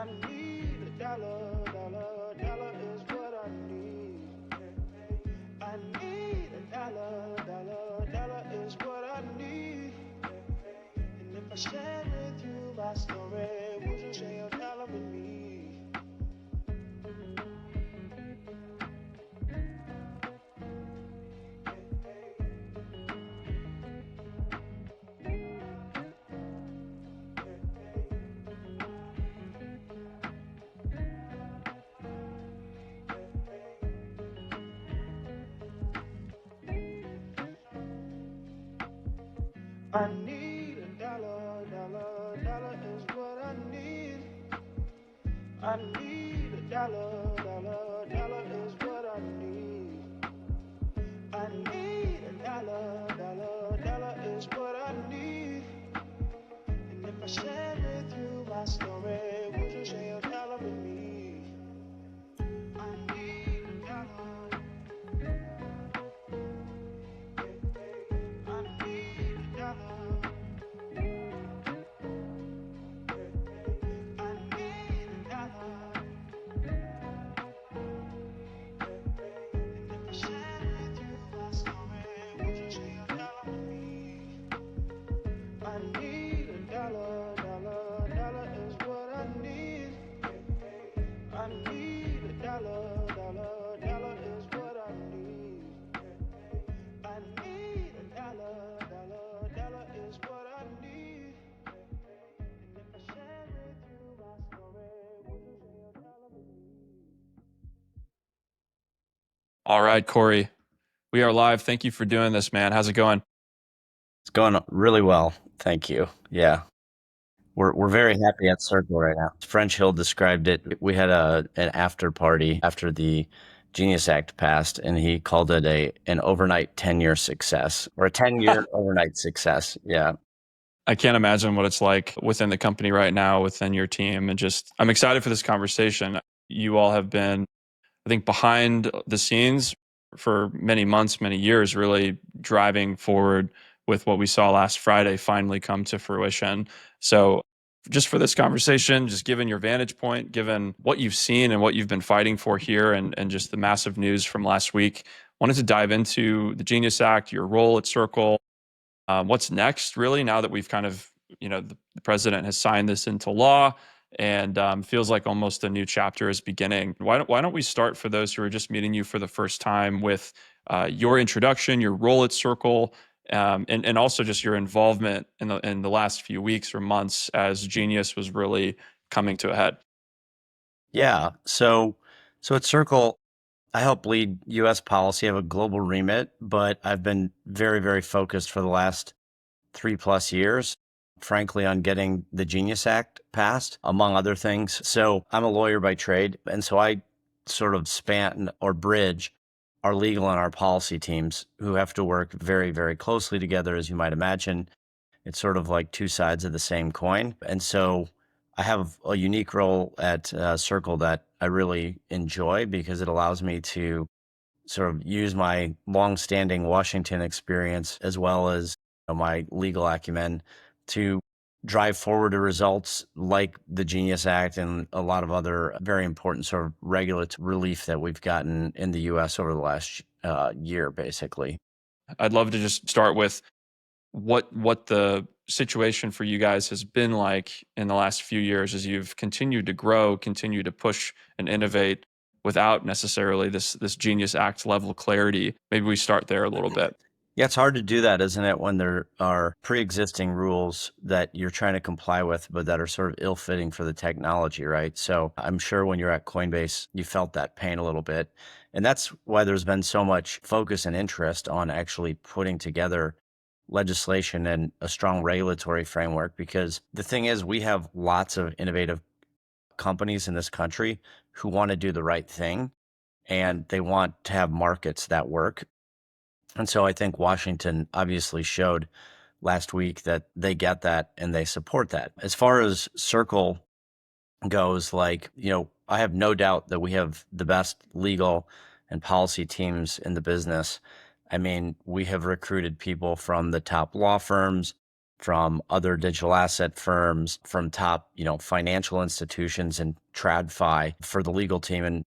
I need a dollar, dollar, dollar is what I need. I need a dollar, dollar, dollar is what I need. And if I share with you my story, would you share a dollar with me? I need a dollar, dollar, dollar is what I need. I need a dollar, dollar, dollar is what I need. I need a dollar, dollar, dollar is what I need. And if I share with you my story, would you share a dollar with me? I need a dollar. I need a dollar. I need a dollar. And if I share with you my story, would you share a dollar with me? I need a dollar, dollar, dollar is what I need. I need a dollar, dollar, dollar is what I need. I need a dollar, dollar, dollar is what I need. And if I share with you my story, would you share a dollar with me? All right, Corey, we are live. Thank you for doing this, man. How's it going? It's going really well. Thank you. Yeah. We're very happy at Circle right now. French Hill described it. We had an after party after the Genius Act passed, and he called it an overnight 10-year success, or a 10-year overnight success. Yeah. I can't imagine what it's like within the company right now, within your team. And just, I'm excited for this conversation. You all have been, I think, behind the scenes for many months, many years, really driving forward with what we saw last Friday finally come to fruition. So just for this conversation, just given your vantage point, given what you've seen and what you've been fighting for here, and just the massive news from last week, wanted to dive into the Genius Act, your role at Circle, what's next, really, now that we've kind of, the president has signed this into law, and feels like almost a new chapter is beginning. Why don't we start, for those who are just meeting you for the first time, with your introduction, your role at Circle, and also just your involvement in the last few weeks or months as Genius was really coming to a head. Yeah. So at Circle, I help lead U.S. policy. I have a global remit, but I've been very, very focused for the last 3+ years, frankly, on getting the Genius Act passed, among other things. So I'm a lawyer by trade. And so I sort of span or bridge our legal and our policy teams, who have to work very, very closely together, as you might imagine. It's sort of like two sides of the same coin. And so I have a unique role at Circle that I really enjoy, because it allows me to sort of use my longstanding Washington experience, as well as my legal acumen, to drive forward the results like the Genius Act and a lot of other very important sort of regulatory relief that we've gotten in the U.S. over the last year, basically. I'd love to just start with what the situation for you guys has been like in the last few years, as you've continued to grow, continue to push and innovate without necessarily this Genius Act level clarity. Maybe we start there a little bit. Yeah, it's hard to do that, isn't it, when there are pre-existing rules that you're trying to comply with, but that are sort of ill-fitting for the technology, right? So I'm sure when you're at Coinbase, you felt that pain a little bit. And that's why there's been so much focus and interest on actually putting together legislation and a strong regulatory framework, because the thing is, we have lots of innovative companies in this country who want to do the right thing, and they want to have markets that work. And so I think Washington obviously showed last week that they get that and they support that. As far as Circle goes, I have no doubt that we have the best legal and policy teams in the business. I mean, we have recruited people from the top law firms, from other digital asset firms, from top, financial institutions and TradFi for the legal team. And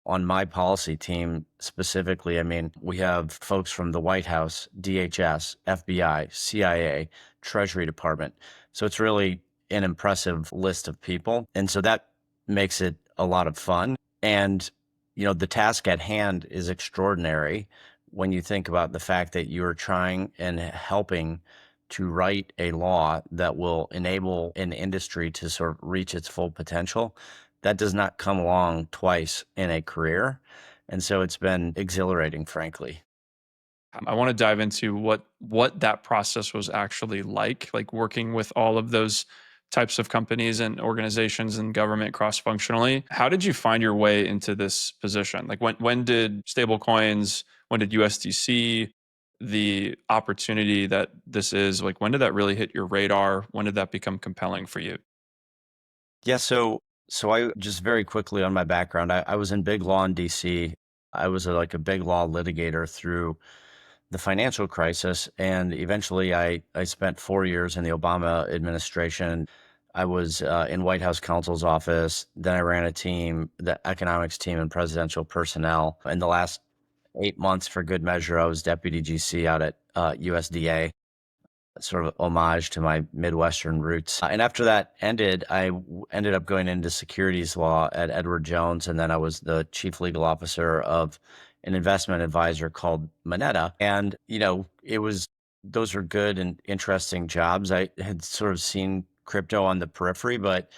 on my policy team specifically, I mean, we have folks from the White House, DHS, FBI, CIA, Treasury Department. So it's really an impressive list of people. And so that makes it a lot of fun. And, the task at hand is extraordinary when you think about the fact that you're trying and helping to write a law that will enable an industry to sort of reach its full potential. That does not come along twice in a career. And so it's been exhilarating, frankly. I want to dive into what that process was actually like working with all of those types of companies and organizations and government cross-functionally. How did you find your way into this position? Like when did stablecoins, when did USDC, the opportunity that this is, like when did that really hit your radar? When did that become compelling for you? Yeah, so I just very quickly on my background, I was in big law in DC. I was like a big law litigator through the financial crisis. And eventually I spent 4 years in the Obama administration. I was in White House counsel's office. Then I ran a team, the economics team and presidential personnel. In the last 8 months, for good measure, I was deputy GC out at USDA, sort of homage to my Midwestern roots. And after that ended, ended up going into securities law at Edward Jones. And then I was the chief legal officer of an investment advisor called Moneta. And, those are good and interesting jobs. I had sort of seen crypto on the periphery, but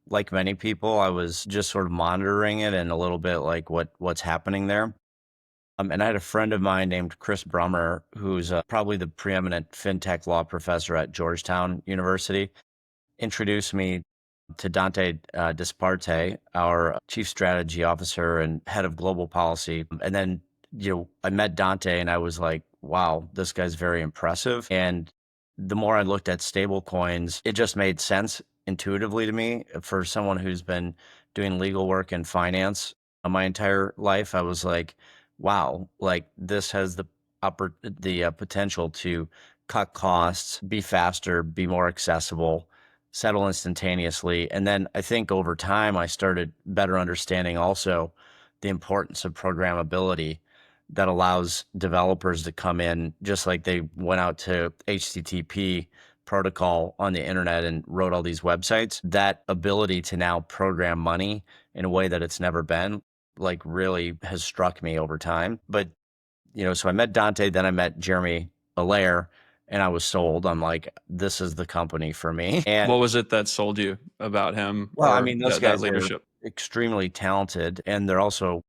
like many people, I was just sort of monitoring it and a little bit like what's happening there. And I had a friend of mine named Chris Brummer, who's probably the preeminent fintech law professor at Georgetown University, introduced me to Dante Disparte, our chief strategy officer and head of global policy. And then, I met Dante and I was like, wow, this guy's very impressive. And the more I looked at stablecoins, it just made sense intuitively to me for someone who's been doing legal work and finance my entire life. I was like, wow, like this has the potential to cut costs, be faster, be more accessible, settle instantaneously. And then I think over time, I started better understanding also the importance of programmability that allows developers to come in just like they went out to HTTP protocol on the internet and wrote all these websites. That ability to now program money in a way that it's never been, like, really has struck me over time. But, so I met Dante, then I met Jeremy Allaire, and I was sold. I'm like, this is the company for me. And What was it that sold you about him well, I or mean, those that guys are leadership? extremely talented and they're also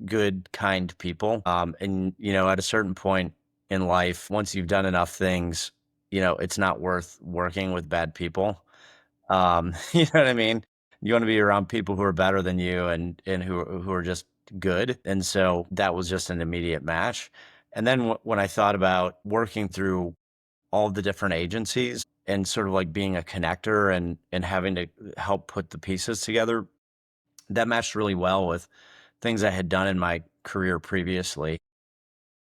good, kind people. And, at a certain point in life, once you've done enough things, it's not worth working with bad people. You know what I mean? You want to be around people who are better than you and who are just good. And so that was just an immediate match. And then when I thought about working through all the different agencies and sort of like being a connector and having to help put the pieces together, that matched really well with things I had done in my career previously,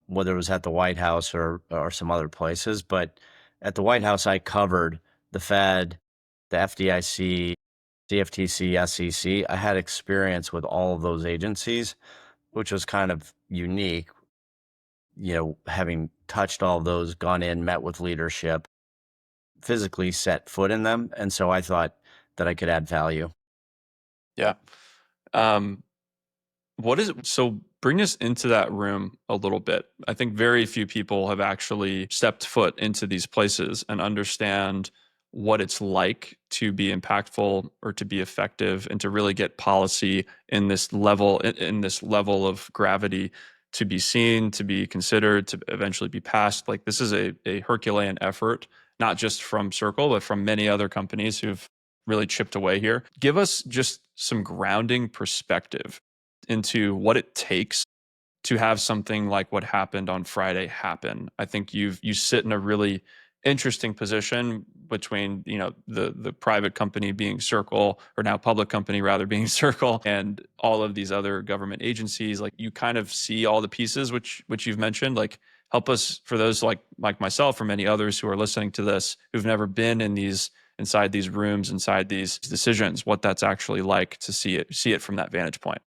whether it was at the White House or some other places. But at the White House, I covered the Fed, the FDIC, CFTC, SEC. I had experience with all of those agencies, which was kind of unique, having touched all of those, gone in, met with leadership, physically set foot in them. And so I thought that I could add value. Yeah. Um, What is it? So bring us into that room a little bit. I think very few people have actually stepped foot into these places and understand what it's like to be impactful or to be effective and to really get policy in this level of gravity to be seen, to be considered, to eventually be passed. Like this is a Herculean effort, not just from Circle, but from many other companies who've really chipped away here. Give us just some grounding perspective into what it takes to have something like what happened on Friday happen. I think you sit in a really interesting position between the private company being Circle, or now public company rather being Circle, and all of these other government agencies. Like you kind of see all the pieces which you've mentioned. Like Help us, for those like myself or many others who are listening to this, who've never been inside these rooms, inside these decisions, what that's actually like to see it from that vantage point.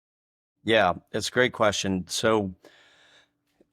Yeah, it's a great question. So,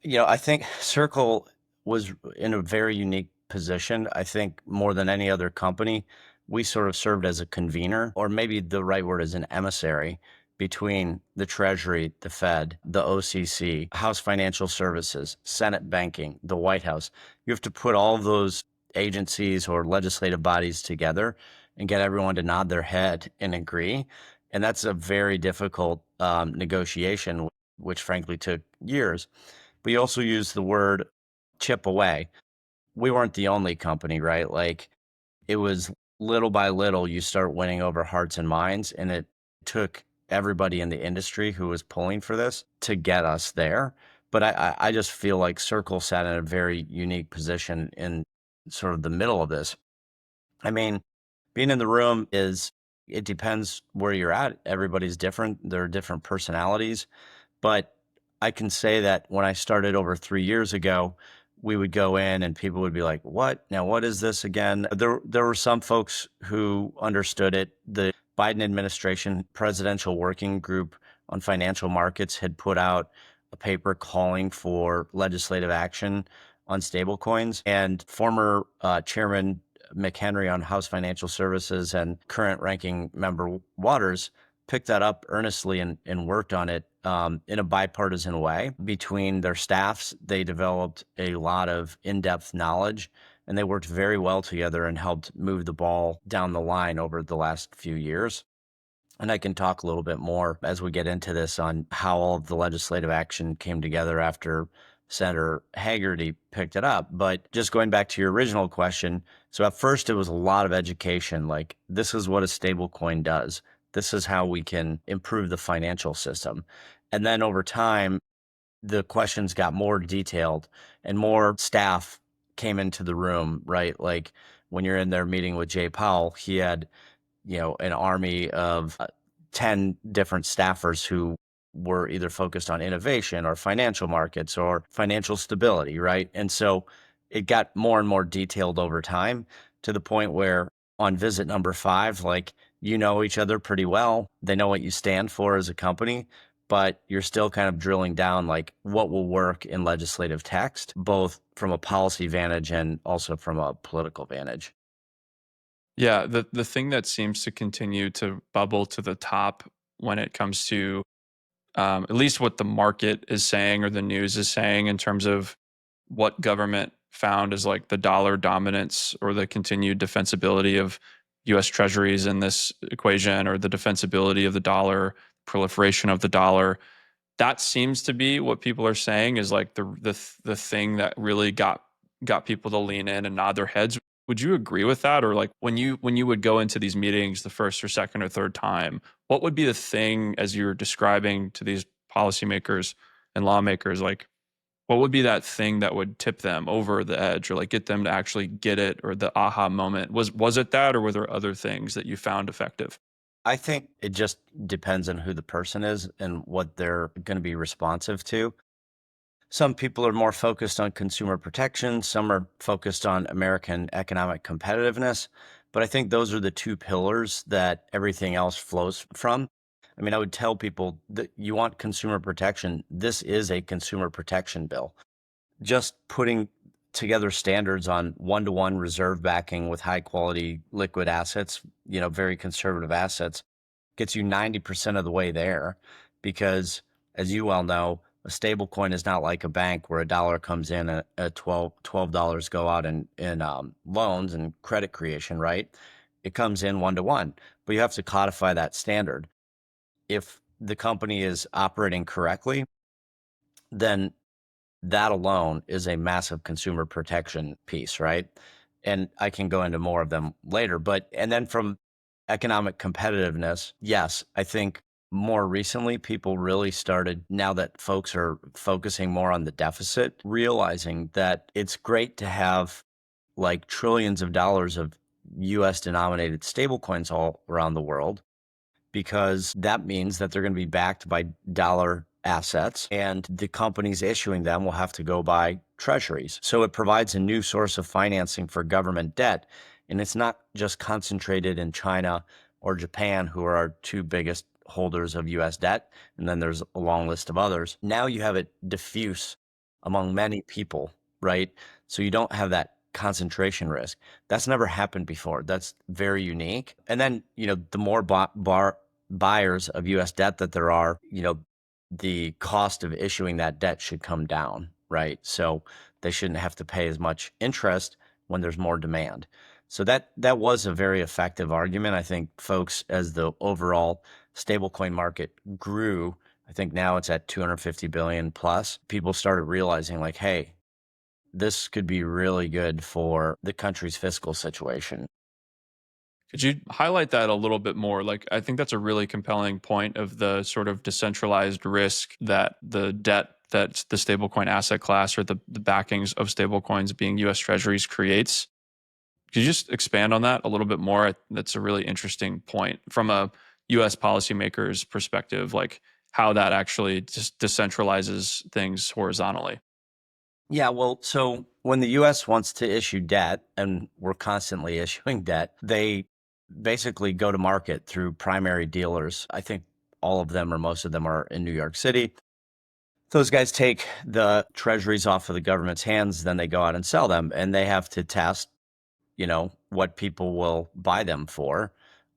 I think Circle was in a very unique position. I think more than any other company, we sort of served as a convener, or maybe the right word is an emissary between the Treasury, the Fed, the OCC, House Financial Services, Senate Banking, the White House. You have to put all of those agencies or legislative bodies together and get everyone to nod their head and agree. And that's a very difficult negotiation, which frankly took years. But you also use the word chip away. We weren't the only company, right? Like it was little by little, you start winning over hearts and minds. And it took everybody in the industry who was pulling for this to get us there. But I just feel like Circle sat in a very unique position in sort of the middle of this. I mean, being in the room it depends where you're at. Everybody's different. There are different personalities. But I can say that when I started over 3 years ago, we would go in and people would be like, "What? Now, what is this again?" There were some folks who understood it. The Biden administration presidential working group on financial markets had put out a paper calling for legislative action on stablecoins, and former Chairman McHenry on House Financial Services and current ranking member Waters picked that up earnestly and worked on it in a bipartisan way between their staffs. They developed a lot of in-depth knowledge, and they worked very well together and helped move the ball down the line over the last few years. And I can talk a little bit more as we get into this on how all of the legislative action came together after Senator Hagerty picked it up. But just going back to your original question, so at first it was a lot of education, like this is what a stable coin does. This is how we can improve the financial system. And then over time, the questions got more detailed and more staff came into the room, right? Like when you're in there meeting with Jay Powell, he had an army of 10 different staffers who were either focused on innovation or financial markets or financial stability, right? And so it got more and more detailed over time to the point where on visit number 5, like you know each other pretty well. They know what you stand for as a company, but you're still kind of drilling down like what will work in legislative text, both from a policy vantage and also from a political vantage. Yeah, the thing that seems to continue to bubble to the top when it comes to at least what the market is saying or the news is saying in terms of what government found as like the dollar dominance or the continued defensibility of US treasuries in this equation, or the defensibility of the dollar, proliferation of the dollar. That seems to be what people are saying is like the thing that really got people to lean in and nod their heads. Would you agree with that? Or like when you would go into these meetings the first or second or third time, what would be the thing as you're describing to these policymakers and lawmakers, like what would be that thing that would tip them over the edge or like get them to actually get it, or the aha moment? Was it that, or were there other things that you found effective? I think it just depends on who the person is and what they're going to be responsive to. Some people are more focused on consumer protection, some are focused on American economic competitiveness. But I think those are the two pillars that everything else flows from. I mean, I would tell people that you want consumer protection. This is a consumer protection bill. Just putting together standards on one-to-one reserve backing with high quality liquid assets, very conservative assets, gets you 90% of the way there. Because as you well know, a stable coin is not like a bank where a dollar comes in and $12 go out in loans and credit creation, right? It comes in one-to-one, but you have to codify that standard. If the company is operating correctly, then that alone is a massive consumer protection piece, right? And I can go into more of them later. And then from economic competitiveness, yes, I think more recently people really started, now that folks are focusing more on the deficit, realizing that it's great to have like trillions of dollars of US denominated stablecoins all around the world, because that means that they're going to be backed by dollar assets, and the companies issuing them will have to go buy treasuries. So it provides a new source of financing for government debt. And it's not just concentrated in China or Japan, who are our two biggest holders of US debt. And then there's a long list of others. Now you have it diffuse among many people, right? So you don't have that concentration risk. That's never happened before. That's very unique. And then, the more buyers of US debt that there are, the cost of issuing that debt should come down, right? So they shouldn't have to pay as much interest when there's more demand. So that was a very effective argument. I think folks, as the overall stablecoin market grew, I think now it's at 250 billion plus, people started realizing like, hey, this could be really good for the country's fiscal situation. Could you highlight that a little bit more? Like, I think that's a really compelling point of the sort of decentralized risk that the debt that the stablecoin asset class or the backings of stablecoins being US Treasuries creates. Could you just expand on that a little bit more? That's a really interesting point from a US policymaker's perspective, like how that actually just decentralizes things horizontally. Yeah, well, so when the US wants to issue debt, and we're constantly issuing debt, they basically go to market through primary dealers. I think all of them or most of them are in New York City. Those guys take the treasuries off of the government's hands, then they go out and sell them, and they have to test, what people will buy them for,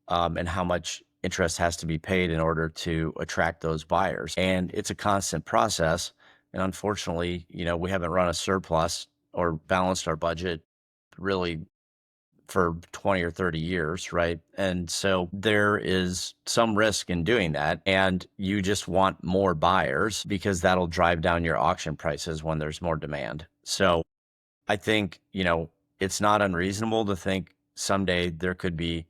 and how much interest has to be paid in order to attract those buyers. And it's a constant process. And unfortunately, we haven't run a surplus or balanced our budget really for 20 or 30 years, right? And so there is some risk in doing that. And you just want more buyers because that'll drive down your auction prices when there's more demand. So I think, it's not unreasonable to think someday there could be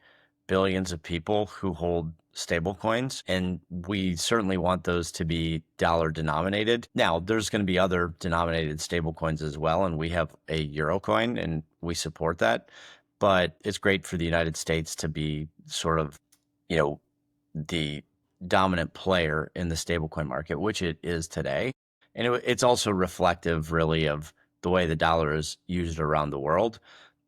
billions of people who hold stable coins, and we certainly want those to be dollar denominated. Now, there's going to be other denominated stable coins as well, and we have a euro coin and we support that. But it's great for the United States to be sort of, the dominant player in the stablecoin market, which it is today. And it's also reflective, really, of the way the dollar is used around the world.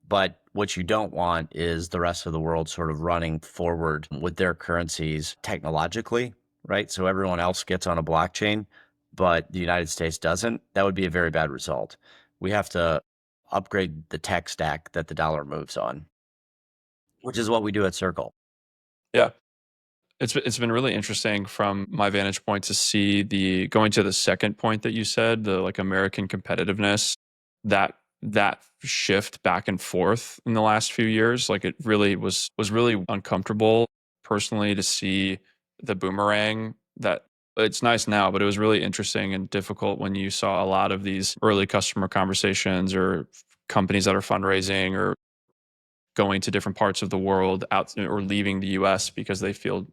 But what you don't want is the rest of the world sort of running forward with their currencies technologically, right? So everyone else gets on a blockchain, but the United States doesn't. That would be a very bad result. We have to upgrade the tech stack that the dollar moves on, which is what we do at Circle. Yeah. It's been really interesting from my vantage point to see the going to the second point that you said, the like American competitiveness, that shift back and forth in the last few years. Like it really was really uncomfortable personally to see the boomerang that it's nice now, but it was really interesting and difficult when you saw a lot of these early customer conversations or companies that are fundraising or going to different parts of the world out or leaving the US because they feel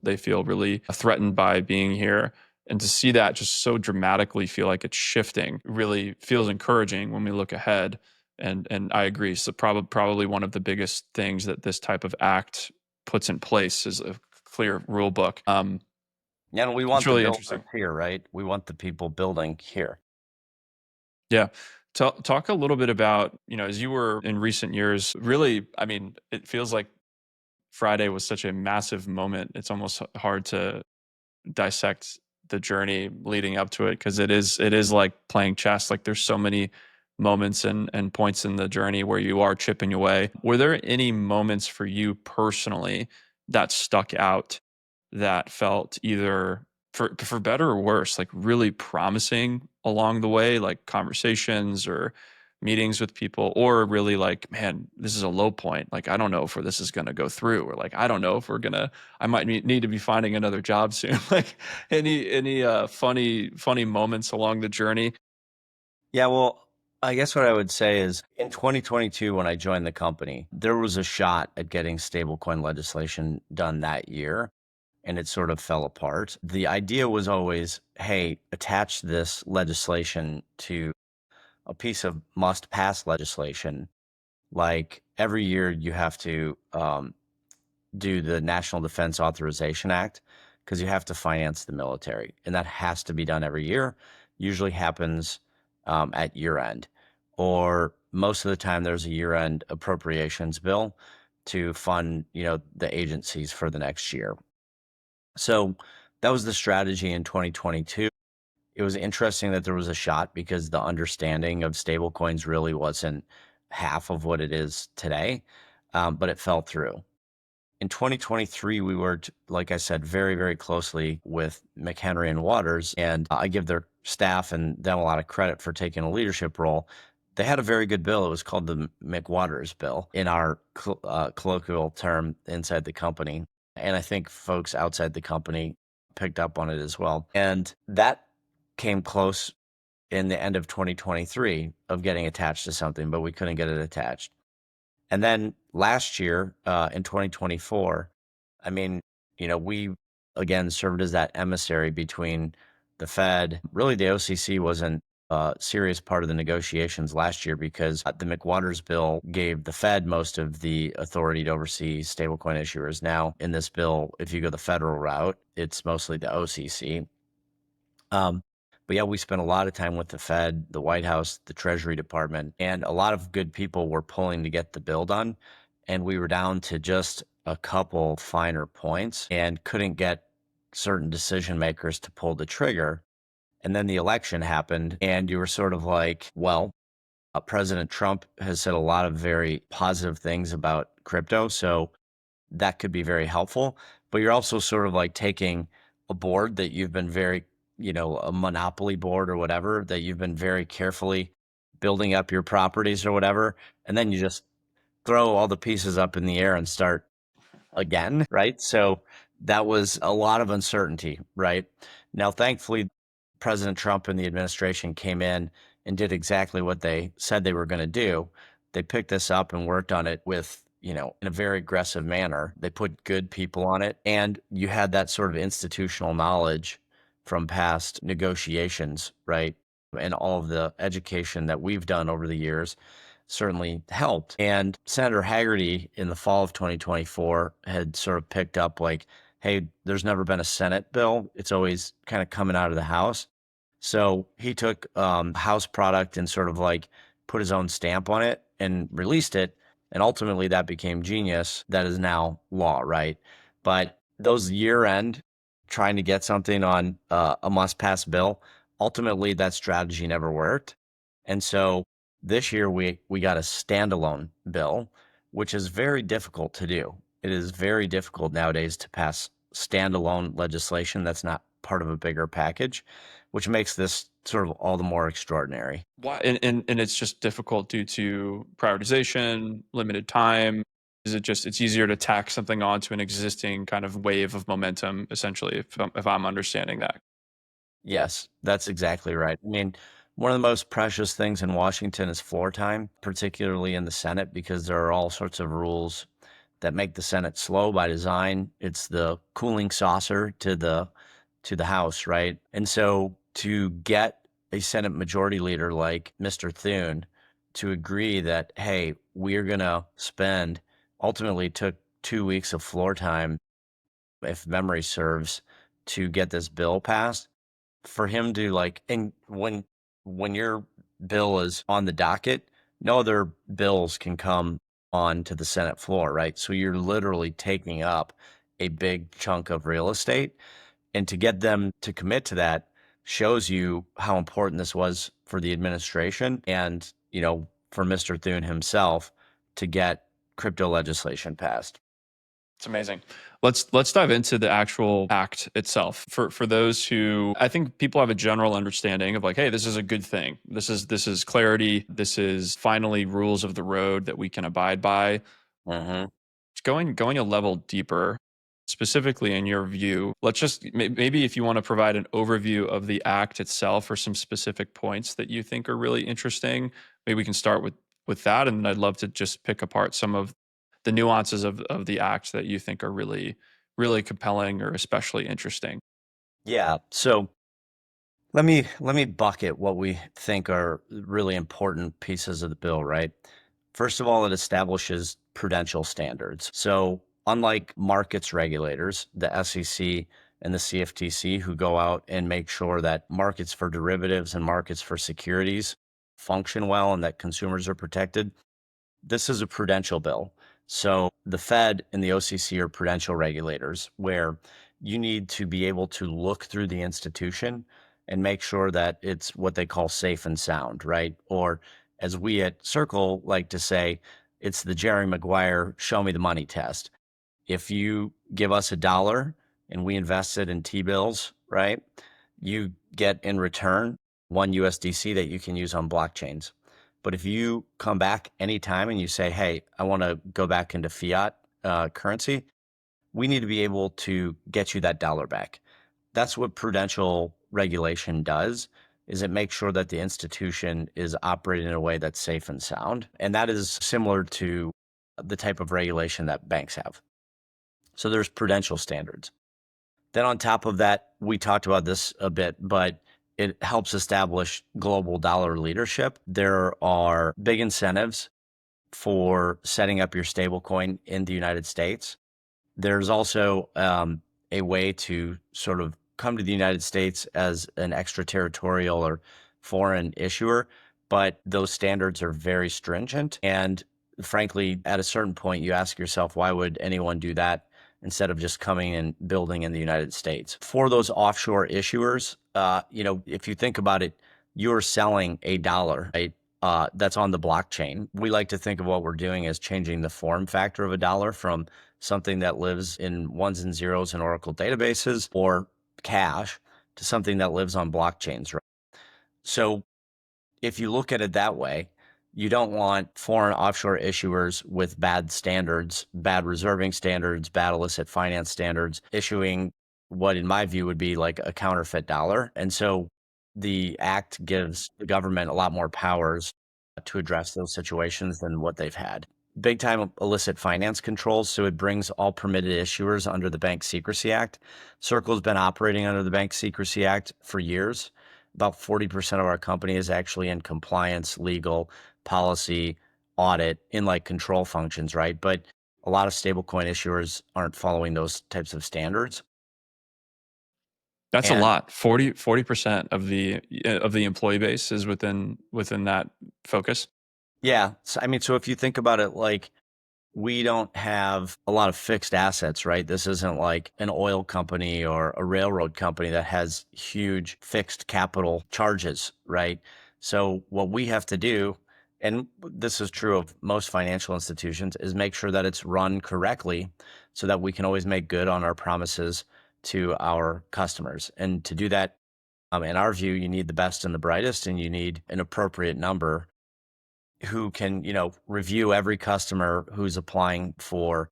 really threatened by being here. And to see that just so dramatically feel like it's shifting really feels encouraging when we look ahead. And I agree. So probably one of the biggest things that this type of act puts in place is a clear rule book. Yeah, and we want really the interesting builders here, right? We want the people building here. Yeah. Talk a little bit about, as you were in recent years, really, I mean, it feels like Friday was such a massive moment. It's almost hard to dissect the journey leading up to it because it is like playing chess. Like there's so many moments and points in the journey where you are chipping away. Were there any moments for you personally that stuck out that felt either for better or worse, like really promising along the way, like conversations or meetings with people, or really like, man, this is a low point. Like, I don't know if this is going to go through, or like, I don't know if I might need to be finding another job soon. Like any funny moments along the journey. Yeah, well, I guess what I would say is in 2022, when I joined the company, there was a shot at getting stablecoin legislation done that year, and it sort of fell apart. The idea was always, hey, attach this legislation to a piece of must pass legislation. Like every year, you have to do the National Defense Authorization Act, because you have to finance the military, and that has to be done every year. Usually happens at year end, or most of the time there's a year end appropriations bill to fund, the agencies for the next year. So that was the strategy in 2022. It was interesting that there was a shot because the understanding of stablecoins really wasn't half of what it is today, but it fell through. In 2023, we worked, like I said, very, very closely with McHenry and Waters, and I give their staff and them a lot of credit for taking a leadership role. They had a very good bill. It was called the McWaters bill in our colloquial term inside the company. And I think folks outside the company picked up on it as well. And that came close in the end of 2023 of getting attached to something, but we couldn't get it attached. And then last year, in 2024, I mean, we again served as that emissary between the Fed. Really, the OCC wasn't a serious part of the negotiations last year because the McWaters bill gave the Fed most of the authority to oversee stablecoin issuers. Now, in this bill, if you go the federal route, it's mostly the OCC. But yeah, we spent a lot of time with the Fed, the White House, the Treasury Department, and a lot of good people were pulling to get the bill done. And we were down to just a couple finer points and couldn't get certain decision makers to pull the trigger. And then the election happened, and you were sort of like, well, President Trump has said a lot of very positive things about crypto. So that could be very helpful. But you're also sort of like taking a board that you've been very, a monopoly board or whatever, that you've been very carefully building up your properties or whatever. And then you just throw all the pieces up in the air and start again, right? So that was a lot of uncertainty, right? Now, thankfully, President Trump and the administration came in and did exactly what they said they were going to do. They picked this up and worked on it with, in a very aggressive manner. They put good people on it. And you had that sort of institutional knowledge from past negotiations, right? And all of the education that we've done over the years certainly helped. And Senator Haggerty in the fall of 2024 had sort of picked up like, hey, there's never been a Senate bill. It's always kind of coming out of the House. So he took House product and sort of like put his own stamp on it and released it. And ultimately that became genius. That is now law, right? But those year end trying to get something on a must pass bill, ultimately that strategy never worked. And so this year we got a standalone bill, which is very difficult to do. It is very difficult nowadays to pass standalone legislation that's not part of a bigger package, which makes this sort of all the more extraordinary. Why? And it's just difficult due to prioritization, limited time. Is it just it's easier to tack something onto an existing kind of wave of momentum, essentially, if I'm understanding that? Yes, that's exactly right. I mean, one of the most precious things in Washington is floor time, particularly in the Senate, because there are all sorts of rules that make the Senate slow by design. It's the cooling saucer to the House, right? And so to get a Senate majority leader like Mr. Thune to agree that, hey, we're going to spend, ultimately took 2 weeks of floor time, if memory serves, to get this bill passed. For him to like, and when your bill is on the docket, no other bills can come on to the Senate floor, right? So you're literally taking up a big chunk of real estate. And to get them to commit to that shows you how important this was for the administration and, for Mr. Thune himself to get crypto legislation passed. It's amazing. Let's dive into the actual act itself. For those who, I think people have a general understanding of like, hey, this is a good thing. This is clarity. This is finally rules of the road that we can abide by. Mm-hmm. Going a level deeper, specifically in your view, let's just maybe if you want to provide an overview of the act itself or some specific points that you think are really interesting, maybe we can start with that. And I'd love to just pick apart some of the nuances of the act that you think are really, really compelling or especially interesting. Yeah. So let me bucket what we think are really important pieces of the bill, right? First of all, it establishes prudential standards. So unlike markets regulators, the SEC and the CFTC, who go out and make sure that markets for derivatives and markets for securities function well and that consumers are protected. This is a prudential bill. So the Fed and the OCC are prudential regulators where you need to be able to look through the institution and make sure that it's what they call safe and sound, right? Or as we at Circle like to say, it's the Jerry Maguire show me the money test. If you give us $1 and we invest it in T-bills, right? You get in return 1 USDC that you can use on blockchains. But if you come back anytime and you say, hey, I want to go back into fiat currency, we need to be able to get you that dollar back. That's what prudential regulation does, is it makes sure that the institution is operating in a way that's safe and sound. And that is similar to the type of regulation that banks have. So there's prudential standards. Then on top of that, we talked about this a bit, but it helps establish global dollar leadership. There are big incentives for setting up your stablecoin in the United States. There's also a way to sort of come to the United States as an extraterritorial or foreign issuer, but those standards are very stringent. And frankly, at a certain point, you ask yourself, why would anyone do that instead of just coming and building in the United States? For those offshore issuers, if you think about it, you're selling $1, right? That's on the blockchain. We like to think of what we're doing as changing the form factor of $1 from something that lives in ones and zeros in Oracle databases or cash to something that lives on blockchains, right? So if you look at it that way, you don't want foreign offshore issuers with bad standards, bad reserving standards, bad illicit finance standards, issuing what in my view would be like a counterfeit dollar. And so the act gives the government a lot more powers to address those situations than what they've had. Big time illicit finance controls. So it brings all permitted issuers under the Bank Secrecy Act. Circle's been operating under the Bank Secrecy Act for years. About 40% of our company is actually in compliance, legal, policy, audit, in like control functions, right? But a lot of stablecoin issuers aren't following those types of standards. That's a lot. 40% of the employee base is within that focus. Yeah. So, so if you think about it, like we don't have a lot of fixed assets, right? This isn't like an oil company or a railroad company that has huge fixed capital charges, right? So what we have to do, and this is true of most financial institutions, is make sure that it's run correctly so that we can always make good on our promises to our customers. And to do that, in our view, you need the best and the brightest, and you need an appropriate number who can, review every customer who's applying for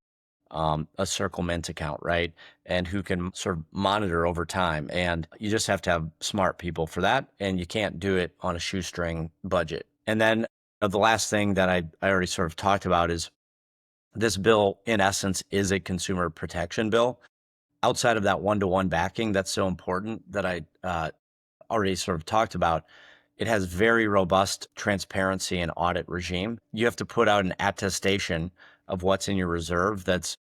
a Circle Mint account, right? And who can sort of monitor over time. And you just have to have smart people for that. And you can't do it on a shoestring budget. And then the last thing that I already sort of talked about is this bill, in essence, is a consumer protection bill. Outside of that one-to-one backing, that's so important that I already sort of talked about. It has very robust transparency and audit regime. You have to put out an attestation of what's in your reserve that's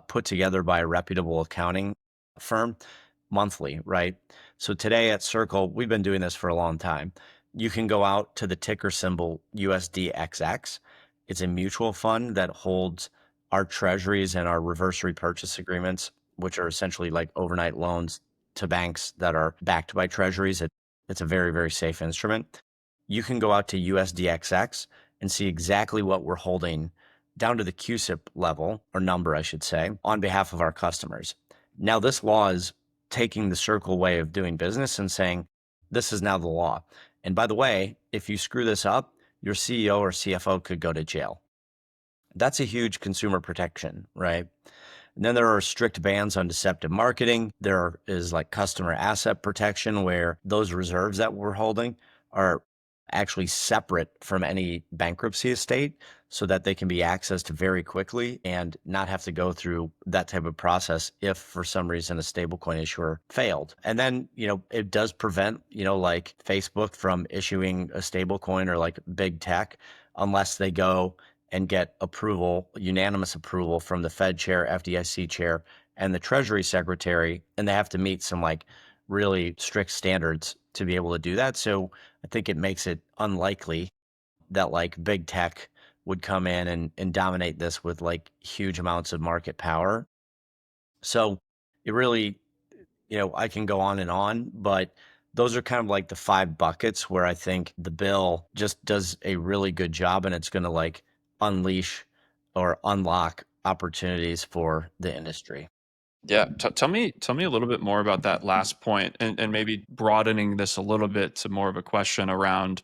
put together by a reputable accounting firm monthly, right? So today at Circle, we've been doing this for a long time. You can go out to the ticker symbol USDXX. It's a mutual fund that holds our treasuries and our reverse repurchase agreements, which are essentially like overnight loans to banks that are backed by treasuries. It's a very, very safe instrument. You can go out to USDXX and see exactly what we're holding down to the QSIP level, or number, I should say, on behalf of our customers. Now, this law is taking the Circle way of doing business and saying, this is now the law. And by the way, if you screw this up, your CEO or CFO could go to jail. That's a huge consumer protection, right? And then there are strict bans on deceptive marketing. There is like customer asset protection, where those reserves that we're holding are actually separate from any bankruptcy estate so that they can be accessed very quickly and not have to go through that type of process if for some reason a stablecoin issuer failed. And then, it does prevent, like Facebook from issuing a stablecoin or like big tech unless they go and get approval, unanimous approval from the Fed chair, FDIC chair, and the Treasury Secretary, and they have to meet some like really strict standards to be able to do that. So I think it makes it unlikely that like big tech would come in and dominate this with like huge amounts of market power. So it really, I can go on, but those are kind of like the five buckets where I think the bill just does a really good job, and it's going to like unleash or unlock opportunities for the industry. Yeah, tell me a little bit more about that last point, and maybe broadening this a little bit to more of a question around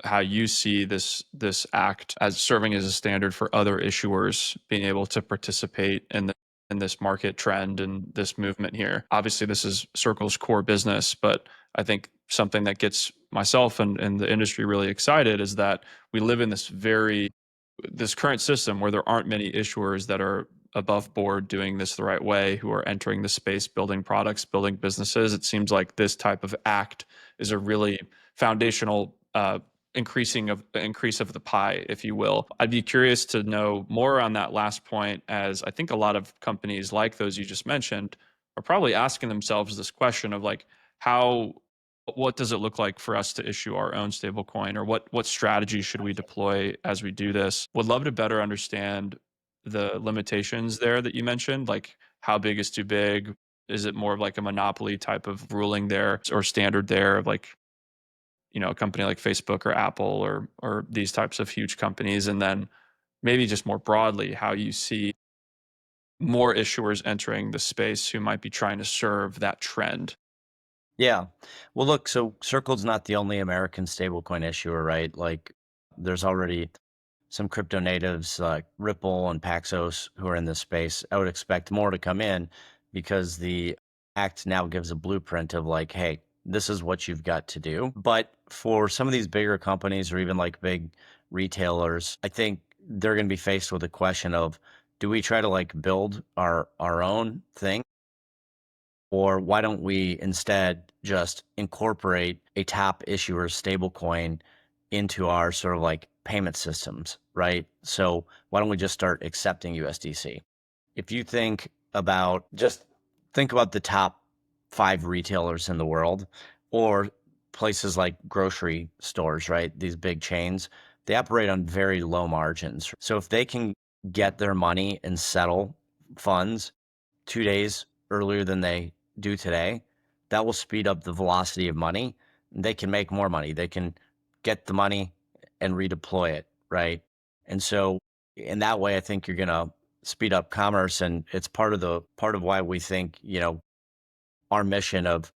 how you see this act as serving as a standard for other issuers being able to participate in this market trend and this movement here. Obviously, this is Circle's core business, but I think something that gets myself and the industry really excited is that we live in this current system where there aren't many issuers that are above board doing this the right way, who are entering the space, building products, building businesses. It seems like this type of act is a really foundational increase of the pie, if you will. I'd be curious to know more on that last point, as I think a lot of companies like those you just mentioned are probably asking themselves this question of like, what does it look like for us to issue our own stablecoin, or what strategy should we deploy as we do this? Would love to better understand the limitations there that you mentioned, like how big is too big? Is it more of like a monopoly type of ruling there or standard there of like, a company like Facebook or Apple or these types of huge companies? And then maybe just more broadly, how you see more issuers entering the space who might be trying to serve that trend. Yeah. Well, look, so Circle's not the only American stablecoin issuer, right? Like, there's already some crypto natives like Ripple and Paxos who are in this space. I would expect more to come in because the act now gives a blueprint of like, hey, this is what you've got to do. But for some of these bigger companies or even like big retailers, I think they're going to be faced with a question of, do we try to like build our own thing? Or why don't we instead just incorporate a top issuer stablecoin into our sort of like payment systems, right? So why don't we just start accepting USDC? If you think about the top five retailers in the world, or places like grocery stores, right? These big chains, they operate on very low margins. So if they can get their money and settle funds 2 days earlier than they do today, that will speed up the velocity of money. They can make more money. They can get the money and redeploy it, right? And so in that way, I think you're going to speed up commerce, and it's part of why we think, our mission of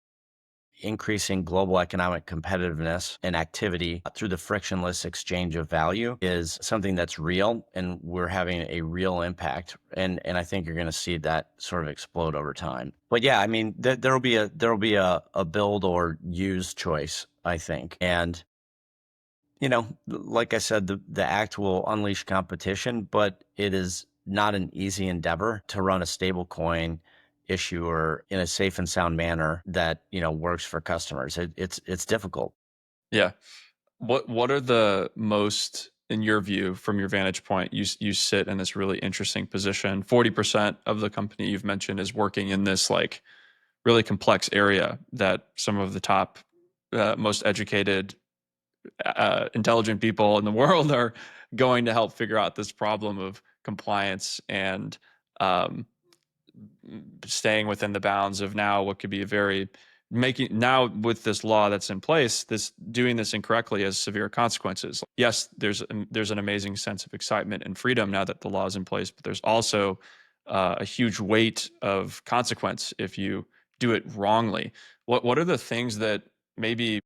increasing global economic competitiveness and activity through the frictionless exchange of value is something that's real, and we're having a real impact. And I think you're going to see that sort of explode over time. But yeah, I mean, there'll be a build or use choice, I think. And like I said, the act will unleash competition, but it is not an easy endeavor to run a stable coin issuer in a safe and sound manner that works for customers. It's difficult. Yeah. What are the most, in your view, from your vantage point, you sit in this really interesting position. 40% of the company you've mentioned is working in this like really complex area that some of the top, most educated, intelligent people in the world are going to help figure out this problem of compliance and um, staying within the bounds of now what could be a very making now with this law that's in place, this doing this incorrectly has severe consequences. Yes, there's an amazing sense of excitement and freedom now that the law is in place, but there's also a huge weight of consequence if you do it wrongly. What are the things that maybe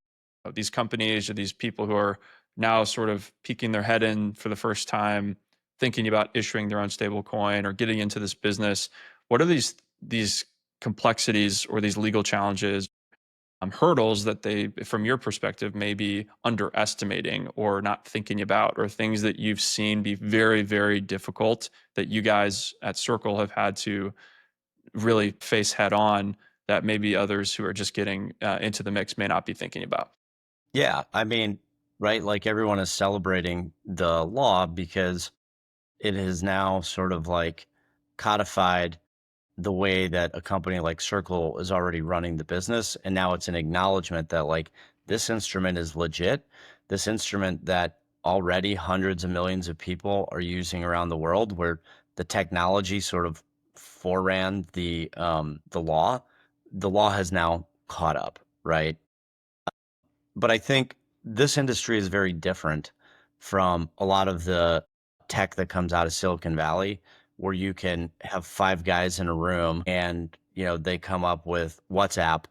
these companies or these people who are now sort of peeking their head in for the first time, thinking about issuing their own stable coin or getting into this business, what are these complexities or these legal challenges, hurdles that they, from your perspective, may be underestimating or not thinking about, or things that you've seen be very, very difficult that you guys at Circle have had to really face head on, that maybe others who are just getting into the mix may not be thinking about? Yeah, I mean, right, like everyone is celebrating the law because it is now sort of like codified the way that a company like Circle is already running the business. And now it's an acknowledgement that like this instrument is legit. This instrument that already hundreds of millions of people are using around the world, where the technology sort of foreran the law. The law has now caught up, right? But I think this industry is very different from a lot of the tech that comes out of Silicon Valley, where you can have five guys in a room and, they come up with WhatsApp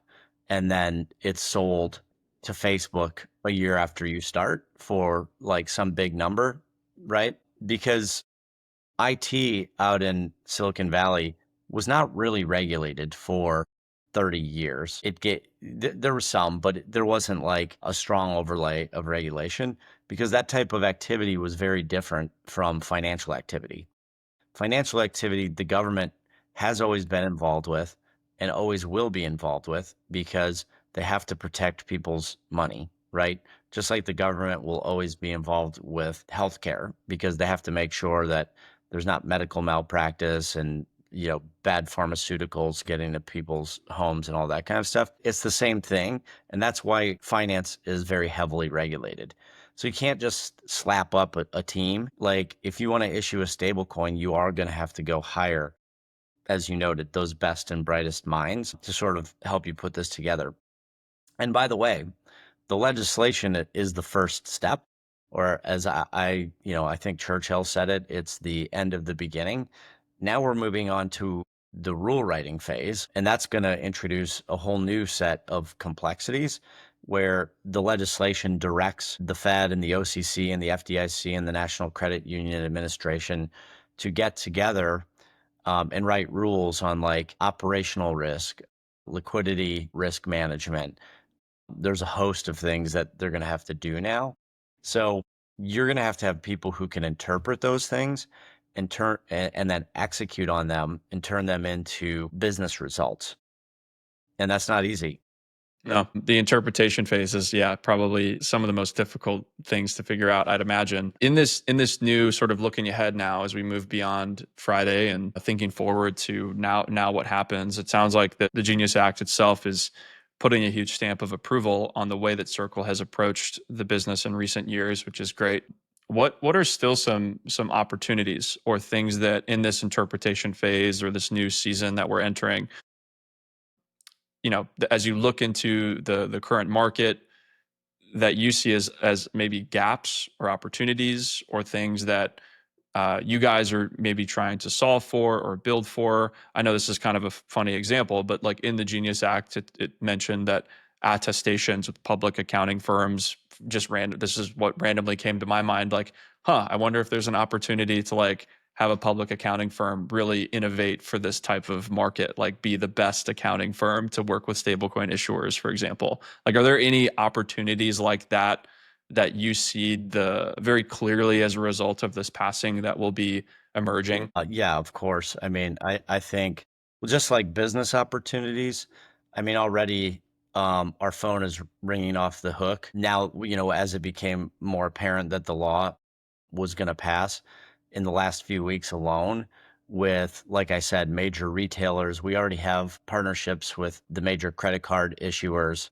and then it's sold to Facebook a year after you start for like some big number, right? Because IT out in Silicon Valley was not really regulated for 30 years. There was some, but there wasn't like a strong overlay of regulation, because that type of activity was very different from financial activity. Financial activity, the government has always been involved with and always will be involved with, because they have to protect people's money, right? Just like the government will always be involved with healthcare, because they have to make sure that there's not medical malpractice and bad pharmaceuticals getting to people's homes and all that kind of stuff. It's the same thing, and that's why finance is very heavily regulated. So you can't just slap up a team. Like if you want to issue a stable coin, you are going to have to go hire, as you noted, those best and brightest minds to sort of help you put this together. And by the way, the legislation is the first step, or as I think Churchill said it, it's the end of the beginning. Now we're moving on to the rule writing phase, and that's going to introduce a whole new set of complexities, where the legislation directs the Fed and the OCC and the FDIC and the National Credit Union Administration to get together and write rules on like operational risk, liquidity risk management. There's a host of things that they're going to have to do now. So you're going to have people who can interpret those things and then execute on them and turn them into business results. And that's not easy. No, the interpretation phase is, probably some of the most difficult things to figure out, I'd imagine. In this new sort of looking ahead now, as we move beyond Friday and thinking forward to now what happens, it sounds like the Genius Act itself is putting a huge stamp of approval on the way that Circle has approached the business in recent years, which is great. What are still some opportunities or things that in this interpretation phase or this new season that we're entering, as you look into the current market, that you see as maybe gaps or opportunities or things that you guys are maybe trying to solve for or build for? I know this is kind of a funny example, but like in the Genius Act, it mentioned that attestations with public accounting firms, just random. This is what randomly came to my mind. Like, I wonder if there's an opportunity to like have a public accounting firm really innovate for this type of market, like be the best accounting firm to work with stablecoin issuers, for example. Like, are there any opportunities like that that you see very clearly as a result of this passing that will be emerging? Yeah, of course. I mean, I think just like business opportunities, I mean, already our phone is ringing off the hook. Now, as it became more apparent that the law was going to pass in the last few weeks alone, with, like I said, major retailers, we already have partnerships with the major credit card issuers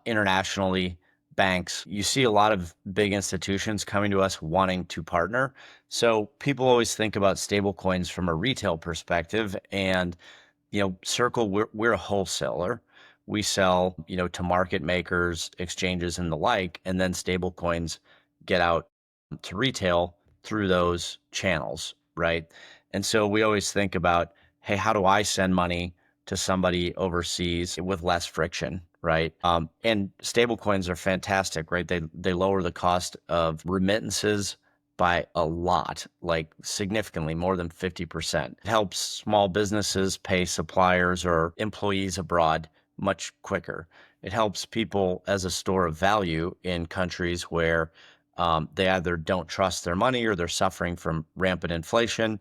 internationally, banks. You see a lot of big institutions coming to us wanting to partner. So people always think about stablecoins from a retail perspective, and Circle, we're a wholesaler. We sell, to market makers, exchanges, and the like, and then stablecoins get out to retail through those channels, right? And so we always think about, hey, how do I send money to somebody overseas with less friction, right? And stablecoins are fantastic, right? They lower the cost of remittances by a lot, like significantly more than 50%. It helps small businesses pay suppliers or employees abroad much quicker. It helps people as a store of value in countries where they either don't trust their money or they're suffering from rampant inflation.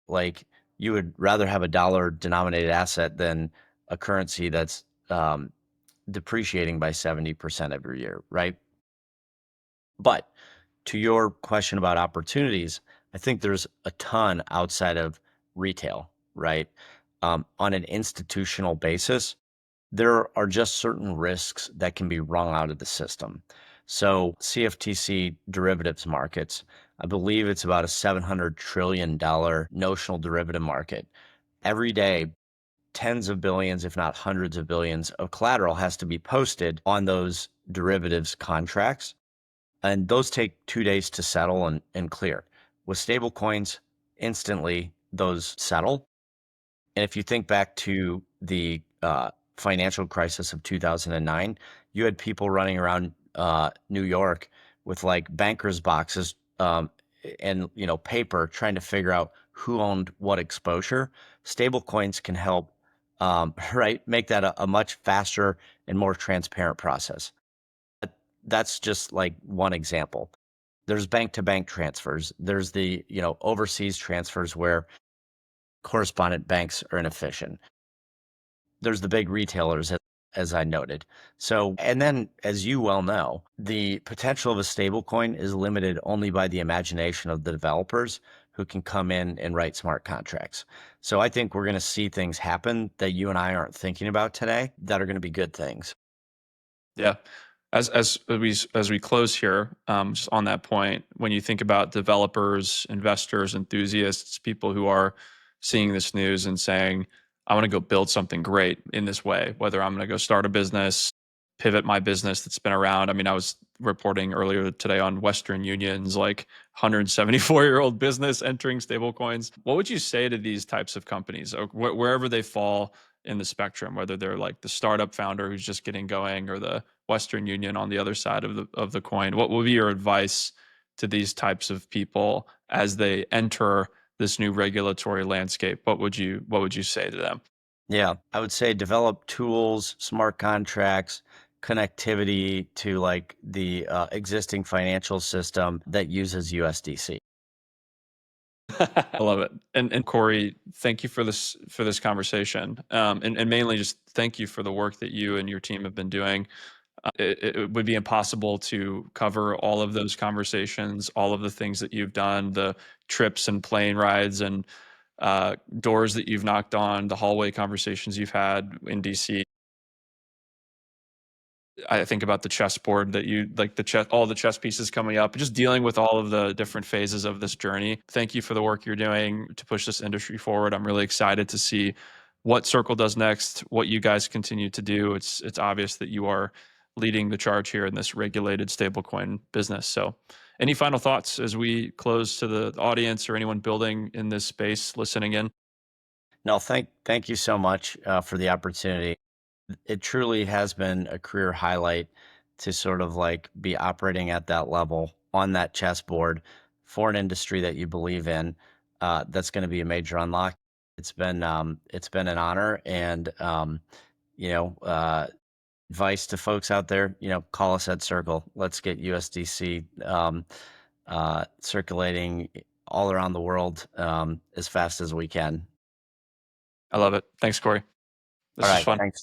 Like, you would rather have a dollar denominated asset than a currency that's depreciating by 70% every year, right? But to your question about opportunities, I think there's a ton outside of retail, right? on an institutional basis, there are just certain risks that can be wrung out of the system. So CFTC derivatives markets, I believe it's about a $700 trillion notional derivative market. Every day, tens of billions, if not hundreds of billions of collateral has to be posted on those derivatives contracts. And those take 2 days to settle and clear. With stablecoins, instantly those settle. And if you think back to the financial crisis of 2009, you had people running around New York with like bankers boxes and paper trying to figure out who owned what exposure. Stable coins can help, right, make that a much faster and more transparent process. That's just like one example. There's bank to bank transfers. There's the overseas transfers where correspondent banks are inefficient. There's the big retailers, as I noted. So, and then, as you well know, the potential of a stablecoin is limited only by the imagination of the developers who can come in and write smart contracts. So I think we're going to see things happen that you and I aren't thinking about today that are going to be good things. Yeah. As we close here, just on that point, when you think about developers, investors, enthusiasts, people who are seeing this news and saying, "I want to go build something great in this way," whether I'm going to go start a business, pivot my business that's been around. I mean, I was reporting earlier today on Western Union's like 174-year-old business entering stablecoins. What would you say to these types of companies, or wherever they fall in the spectrum, whether they're like the startup founder who's just getting going or the Western Union on the other side of the coin? What would be your advice to these types of people as they enter this new regulatory landscape? What would you say to them? Yeah, I would say develop tools, smart contracts, connectivity to like the existing financial system that uses USDC. I love it. And Corey, thank you for this conversation. And mainly just thank you for the work that you and your team have been doing. It would be impossible to cover all of those conversations, all of the things that you've done, the trips and plane rides and doors that you've knocked on, the hallway conversations you've had in DC. I think about the chessboard that you like, all the chess pieces coming up, just dealing with all of the different phases of this journey. Thank you for the work you're doing to push this industry forward. I'm really excited to see what Circle does next, what you guys continue to do. It's obvious that you are leading the charge here in this regulated stablecoin business. So, any final thoughts as we close to the audience or anyone building in this space listening in? No, thank you so much for the opportunity. It truly has been a career highlight to sort of like be operating at that level on that chessboard for an industry that you believe in. That's going to be a major unlock. It's been an honor, and you know, advice to folks out there, call us at Circle. Let's get USDC circulating all around the world as fast as we can. I love it. Thanks, Corey. This All is right, fun. thanks.